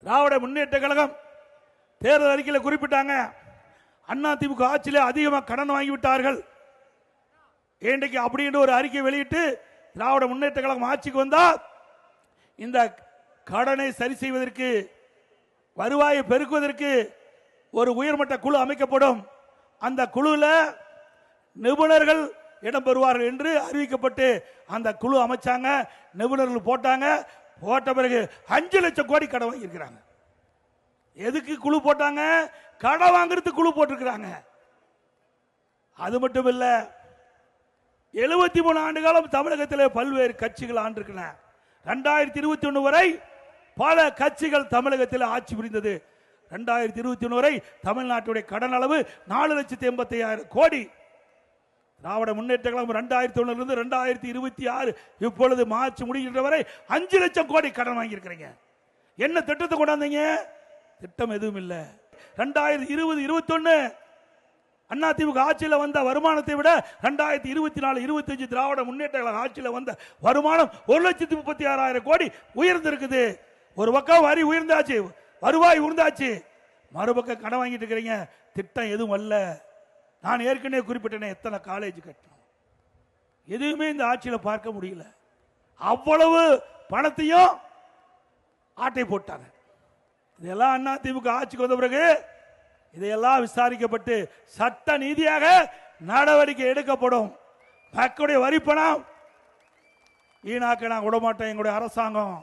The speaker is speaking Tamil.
திராவிட முன்னேற்ற கழகம் தேர்தல் அறிக்கையில் குறிப்பிட்டாங்க, அதிமுக ஆட்சியிலே அதிகமாக கடன் வாங்கிவிட்டார்கள். இன்றைக்கு அப்படின்ற ஒரு அறிக்கை வெளியிட்டு திராவிட முன்னேற்ற கழகம் ஆட்சிக்கு வந்தால் இந்த கடனை சரி செய்வதற்கு, வருவாயை பெருக்குவதற்கு ஒரு உயர்மட்ட குழு அமைக்கப்படும். அந்த குழுவில் நிபுணர்கள் இடம்பெறுவார்கள் என்று அறிவிக்கப்பட்டு அந்த குழு அமைச்சாங்க. நிபுணர்கள் போட்டாங்க. போட்ட பிறகு 5 லட்சம் கோடி கடன் வாங்கியிருக்கிறாங்க. எதுக்கு குழு போட்டாங்க? கடன் வாங்குறதுக்கு குழு போட்டிருக்கிறாங்க. அது மட்டும் இல்ல, 73 ஆண்டு காலம் தமிழகத்தில் பல்வேறு கட்சிகள் ஆண்டிருக்கின்றன. 2021 வரை பல கட்சிகள் தமிழகத்தில் ஆட்சி புரிந்தது. 2021 வரை தமிழ்நாட்டுடைய கடன் அளவு 4,85,000 கோடி. திராவிட முன்னேற்ற கழகம் 2001 2026 இப்பொழுது மார்ச் முடிகின்ற வரை 5 லட்சம் கோடி கடன் வாங்கியிருக்கிறீங்க. என்ன திட்டத்தை கொண்டாந்தீங்க? திட்டம் எதுவும் இல்லை. 2020-21 அதிமுக ஆட்சியில் வந்த வருமானத்தை விட 2024-25 திராவிட முன்னேற்ற கழக ஆட்சியில் வந்த வருமானம் 1,36,000 கோடி உயர்ந்திருக்குது. ஒரு பக்கம் வரி உயர்ந்தாச்சு, வருவாய் உயர்ந்தாச்சு, மறுபக்கம் கடன் வாங்கிட்டு இருக்கிறீங்க. திட்டம் எதுவும் அல்ல. நான் ஏற்கனவே குறிப்பிட்டேன், எத்தனை காலேஜ் கட்டணும், எதுவுமே இந்த ஆட்சியில் பார்க்க முடியல. அவ்வளவு பணத்தையும் ஆட்டை போட்டாங்க. இதெல்லாம் அதிமுக ஆட்சிக்கு வந்த பிறகு இதையெல்லாம் விசாரிக்கப்பட்டு சட்ட நீதியாக நடவடிக்கை எடுக்கப்படும். மக்களுடைய வரி பணம் வீணாக்க நான் விட மாட்டேன். எங்களுடைய அரசாங்கம்